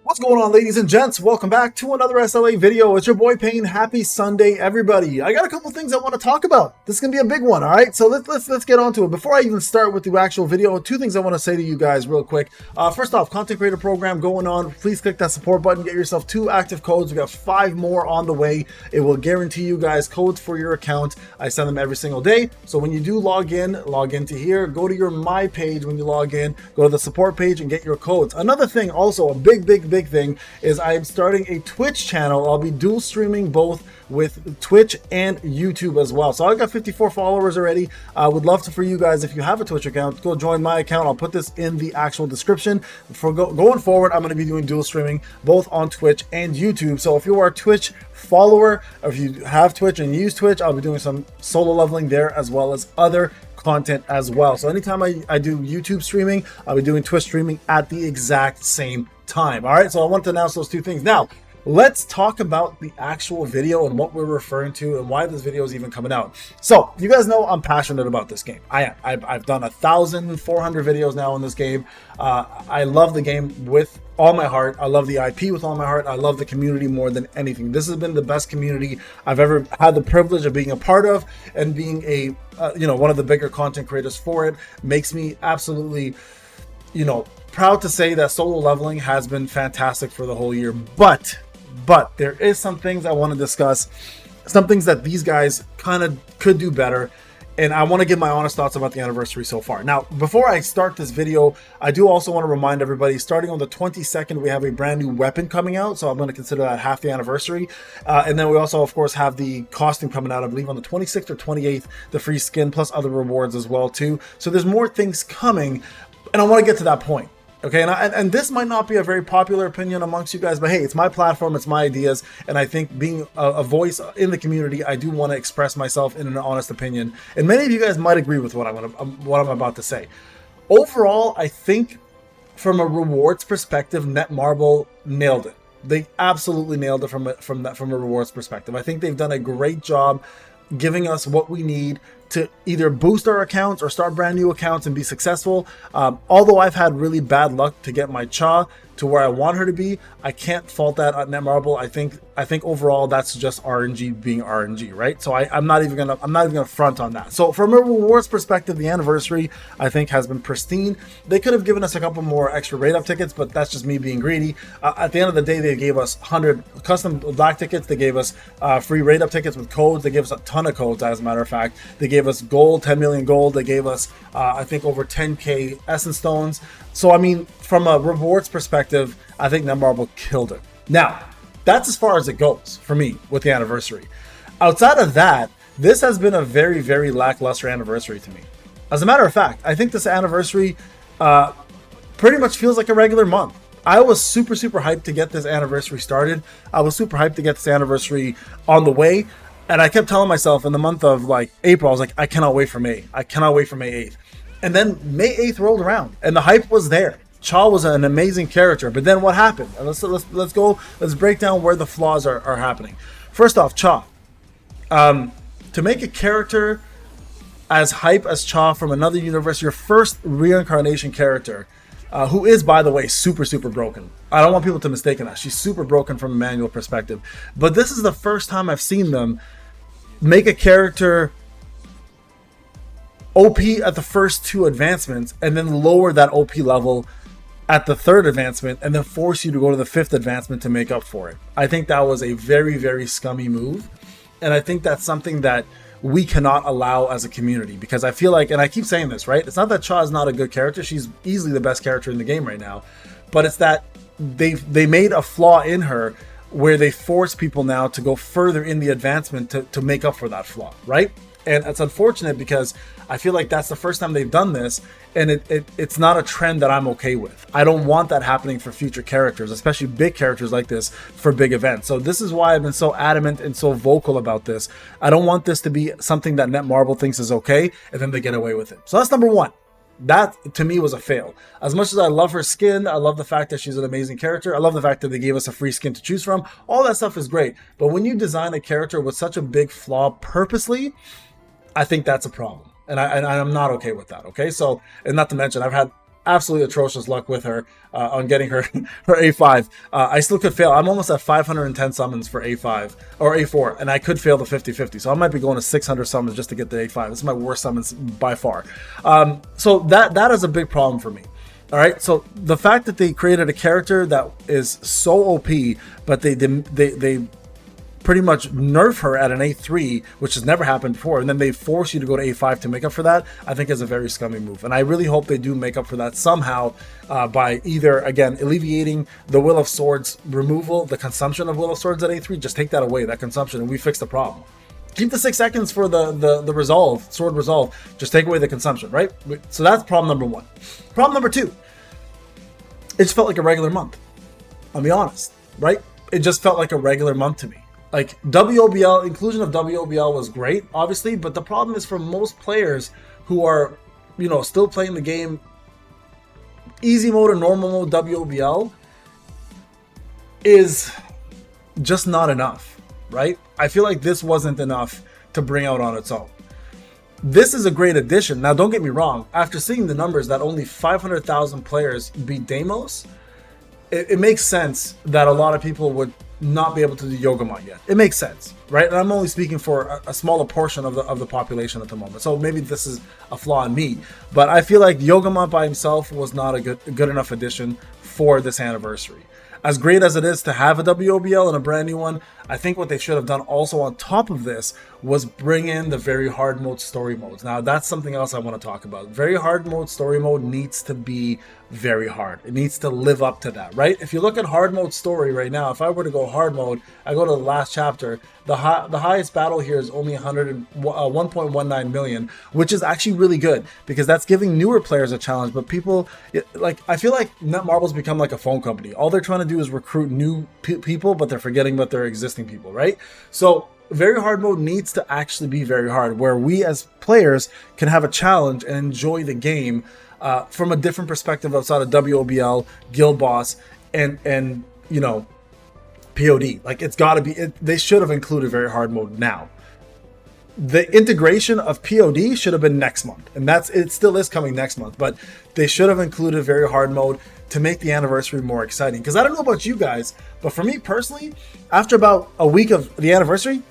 What's going on, ladies and gents? Welcome back to another SLA video. It's your boy Payne. Happy Sunday, everybody. I got a couple things I want to talk about. This is gonna be a big one, all right? So let's get on to it. Before I even start with the actual video, two things I want to say to you guys real quick. First off, content creator program going on. Please click that support button. Get yourself 2 active codes. We got 5 more on the way. It will guarantee you guys codes for your account. I send them every single day. So when you do log into here, go to your My page. When you log in, go to the support page and get your codes. Another thing, also a big thing, is I'm starting a Twitch channel. I'll be dual streaming both with Twitch and YouTube as well. So I got 54 followers already. I would love for you guys, if you have a Twitch account, go join my account. I'll put this in the actual description. For going forward, I'm going to be doing dual streaming both on Twitch and YouTube. So if you are a Twitch follower, or if you have Twitch and use Twitch, I'll be doing some solo leveling there as well as other content as well. So anytime I do YouTube streaming, I'll be doing Twitch streaming at the exact same time. All right, so I want to announce those 2 things. Now let's talk about the actual video and what we're referring to and why this video is even coming out. So you guys know I'm passionate about this game. I've done 1,400 videos now in this game. I love the game with all my heart. I love the IP with all my heart. I love the community more than anything. This has been the best community I've ever had the privilege of being a part of, and being a one of the bigger content creators for it makes me absolutely proud to say that solo leveling has been fantastic for the whole year. But there is some things I want to discuss, some things that these guys kind of could do better, and I want to give my honest thoughts about the anniversary so far. Now, before I start this video, I do also want to remind everybody, starting on the 22nd, we have a brand new weapon coming out, so I'm going to consider that half the anniversary. And then we also, of course, have the costume coming out, I believe on the 26th or 28th, the free skin, plus other rewards as well, too. So there's more things coming, and I want to get to that point. Okay, and this might not be a very popular opinion amongst you guys, but hey, it's my platform, it's my ideas, and I think being a voice in the community, I do want to express myself in an honest opinion. And many of you guys might agree with what I'm about to say. Overall, I think from a rewards perspective, Netmarble nailed it. They absolutely nailed it from a rewards perspective. I think they've done a great job giving us what we need to either boost our accounts or start brand new accounts and be successful. Although I've had really bad luck to get my Cha to where I want her to be, I can't fault that at Netmarble. I think overall that's just RNG being RNG, right? So I'm not even gonna front on that. So from a rewards perspective, the anniversary I think has been pristine. They could have given us a couple more extra rate up tickets, but that's just me being greedy. At the end of the day, they gave us 100 custom black tickets. They gave us free rate up tickets with codes. They gave us a ton of codes, as a matter of fact. They gave us gold, 10 million gold. They gave us I think over 10k essence stones. So I mean, from a rewards perspective, I think Netmarble killed it. Now, that's as far as it goes for me with the anniversary. Outside of that, this has been a very lackluster anniversary to me. As a matter of fact, I think this anniversary pretty much feels like a regular month. I was super hyped to get this anniversary started. I was super hyped to get this anniversary on the way. And I kept telling myself in the month of like April, I was like, I cannot wait for May. I cannot wait for May 8th. And then May 8th rolled around and the hype was there. Cha was an amazing character, but then what happened? Let's break down where the flaws are happening. First off, Cha. To make a character as hype as Cha from another universe, your first reincarnation character, who is, by the way, super broken. I don't want people to mistake that. She's super broken from a manual perspective. But this is the first time I've seen them make a character OP at the first 2 advancements and then lower that OP level at the 3rd advancement and then force you to go to the 5th advancement to make up for it. I think that was a very scummy move. And I think that's something that we cannot allow as a community, because I feel like, and I keep saying this, right? It's not that Cha is not a good character. She's easily the best character in the game right now. But it's that they made a flaw in her where they force people now to go further in the advancement to make up for that flaw, right? And it's unfortunate because I feel like that's the first time they've done this, and it's not a trend that I'm okay with. I don't want that happening for future characters, especially big characters like this for big events. So this is why I've been so adamant and so vocal about this. I don't want this to be something that Netmarble thinks is okay, and then they get away with it. So that's number 1. That to me was a fail. As much as I love her skin, I love the fact that she's an amazing character, I love the fact that they gave us a free skin to choose from. All that stuff is great. But when you design a character with such a big flaw purposely, I think that's a problem. And I'm not okay with that. Okay. So, and not to mention, I've had absolutely atrocious luck with her on getting her her A5. I still could fail. I'm almost at 510 summons for A5 or A4, and I could fail the 50-50. So I might be going to 600 summons just to get the A5. This is my worst summons by far. So that is a big problem for me. All right, so the fact that they created a character that is so OP, but they pretty much nerf her at an A3, which has never happened before, and then they force you to go to A5 to make up for that, I think is a very scummy move. And I really hope they do make up for that somehow by either, again, alleviating the Will of Swords removal, the consumption of Will of Swords at A3, just take that away, that consumption, and we fix the problem. Keep the 6 seconds for the resolve, sword resolve, just take away the consumption, right? So that's problem number 1. Problem number 2, it just felt like a regular month. I'll be honest, right? It just felt like a regular month to me. Like WOBL, inclusion of WOBL was great, obviously, but the problem is for most players who are, you know, still playing the game easy mode or normal mode, WOBL is just not enough, right? I feel like this wasn't enough to bring out on its own. This is a great addition. Now, don't get me wrong. After seeing the numbers that only 500,000 players beat Deimos, it makes sense that a lot of people would not be able to do Yogamon yet. It makes sense, right? And I'm only speaking for a smaller portion of the population at the moment. So maybe this is a flaw in me, but I feel like Yogamon by himself was not a good enough addition for this anniversary. As great as it is to have a WOBL and a brand new one, I think what they should have done also on top of this was bring in the very hard mode story modes. Now, that's something else I want to talk about. Very hard mode story mode needs to be very hard. It needs to live up to that, right? If you look at hard mode story right now, if I were to go hard mode, I go to the last chapter, the highest battle here is only 1.19 million, which is actually really good because that's giving newer players a challenge. But people, like, I feel like Netmarble's become like a phone company. All they're trying to do is recruit new people, but they're forgetting about their existing people, right? So very hard mode needs to actually be very hard, where we as players can have a challenge and enjoy the game from a different perspective outside of WOBL, Guild Boss, and you know, POD. Like, it's got to be, they should have included very hard mode now. The integration of POD should have been next month, and it still is coming next month, but they should have included very hard mode to make the anniversary more exciting. Because I don't know about you guys, but for me personally, after about a week of the anniversary,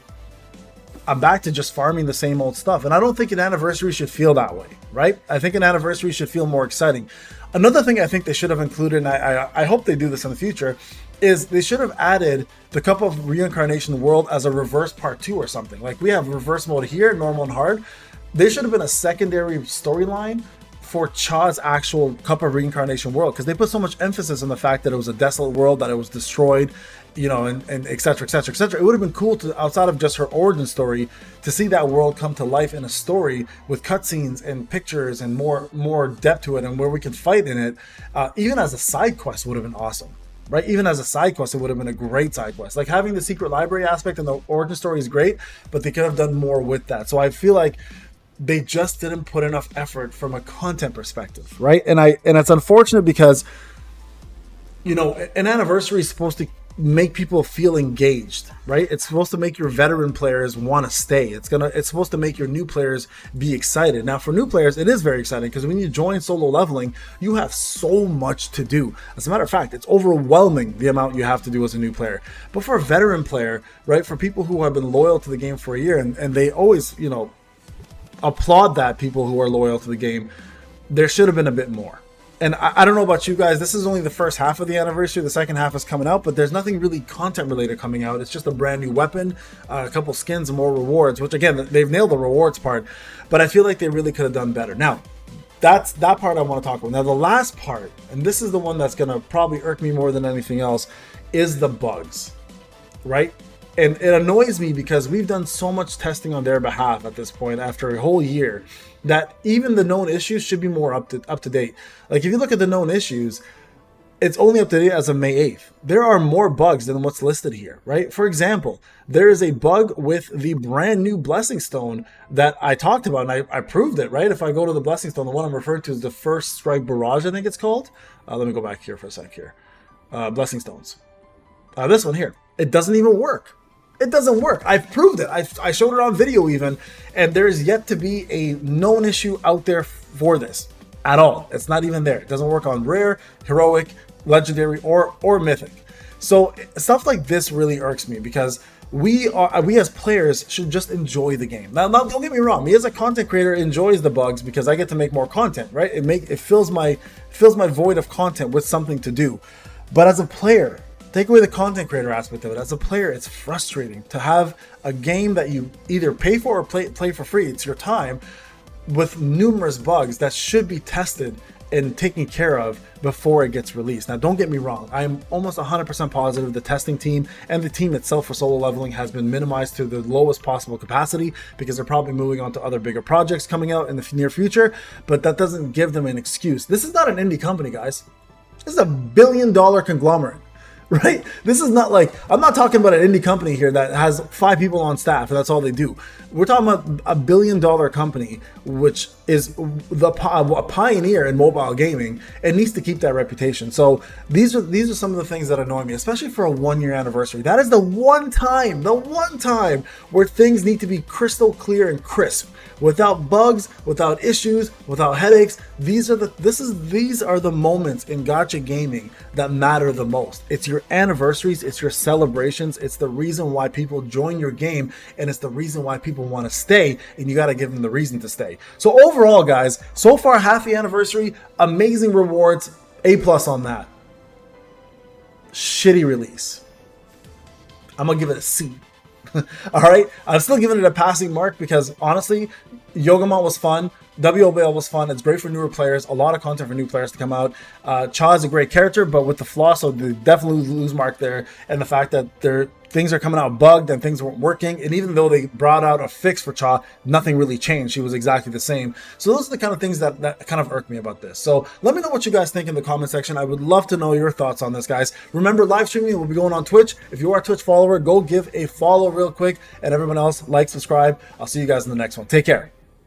I'm back to just farming the same old stuff. And I don't think an anniversary should feel that way, right? I think an anniversary should feel more exciting. Another thing I think they should have included, and I hope they do this in the future, is they should have added the Cup of Reincarnation World as a reverse part 2 or something. Like, we have reverse mode here, normal and hard. There should have been a secondary storyline for Cha's actual Cup of Reincarnation World, because they put so much emphasis on the fact that it was a desolate world, that it was destroyed, you know, and et cetera, et cetera, et cetera. It would have been cool to, outside of just her origin story, to see that world come to life in a story with cutscenes and pictures and more depth to it, and where we could fight in it. Even as a side quest would have been awesome, right? Even as a side quest, it would have been a great side quest. Like, having the secret library aspect and the origin story is great, but they could have done more with that. So I feel like they just didn't put enough effort from a content perspective, right? And it's unfortunate because, you know, an anniversary is supposed to make people feel engaged, right? It's supposed to make your veteran players want to stay. It's supposed to make your new players be excited. Now, for new players, it is very exciting because when you join solo leveling, you have so much to do. As a matter of fact, it's overwhelming the amount you have to do as a new player. But for a veteran player, right, for people who have been loyal to the game for a year, and they always, you know, applaud that, people who are loyal to the game, there should have been a bit more. And I don't know about you guys, this is only the first half of the anniversary, the second half is coming out, but there's nothing really content related coming out. It's just a brand new weapon, a couple skins, and more rewards, which again, they've nailed the rewards part, but I feel like they really could have done better. Now, that's that part I want to talk about. Now, the last part, and this is the one that's going to probably irk me more than anything else, is the bugs, right? And it annoys me because we've done so much testing on their behalf at this point after a whole year that even the known issues should be more up to date. Like, if you look at the known issues, it's only up to date as of May 8th. There are more bugs than what's listed here, right? For example, there is a bug with the brand new Blessing Stone that I talked about, and I proved it, right? If I go to the Blessing Stone, the one I'm referring to is the First Strike Barrage, I think it's called. Let me go back here for a sec here. Blessing Stones. This one here. It doesn't even work. It doesn't work. I've proved it. I showed it on video even, and there's yet to be a known issue out there for this. at all. It's not even there. It doesn't work on rare, heroic, legendary, or mythic. So stuff like this really irks me, because we as players should just enjoy the game. Now, don't get me wrong. Me as a content creator enjoys the bugs because I get to make more content, right? It fills my void of content with something to do. But as a player, take away the content creator aspect of it. As a player, it's frustrating to have a game that you either pay for or play for free. It's your time, with numerous bugs that should be tested and taken care of before it gets released. Now, don't get me wrong. I am almost 100% positive the testing team and the team itself for solo leveling has been minimized to the lowest possible capacity, because they're probably moving on to other bigger projects coming out in the near future, but that doesn't give them an excuse. This is not an indie company, guys. This is a billion-dollar conglomerate. Right? This is not like, I'm not talking about an indie company here that has 5 people on staff and that's all they do. We're talking about a billion-dollar company, which is a pioneer in mobile gaming and needs to keep that reputation. So these are some of the things that annoy me, especially for a 1-year anniversary. That is the one time where things need to be crystal clear and crisp, without bugs, without issues, without headaches. These are the moments in gacha gaming that matter the most. It's your anniversaries, it's your celebrations, it's the reason why people join your game, and it's the reason why people want to stay, and you got to give them the reason to stay. So overall, guys, so far, happy anniversary, amazing rewards, A+ on that. Shitty release. I'm gonna give it a C. All right, I'm still giving it a passing mark because honestly, Yogamon was fun. WOBL was fun. It's great for newer players. A lot of content for new players to come out. Cha is a great character, but with the flaw, so they definitely lose mark there. And the fact that things are coming out bugged and things weren't working. And even though they brought out a fix for Cha, nothing really changed. She was exactly the same. So those are the kind of things that kind of irk me about this. So let me know what you guys think in the comment section. I would love to know your thoughts on this, guys. Remember, live streaming will be going on Twitch. If you are a Twitch follower, go give a follow real quick. And everyone else, like, subscribe. I'll see you guys in the next one. Take care.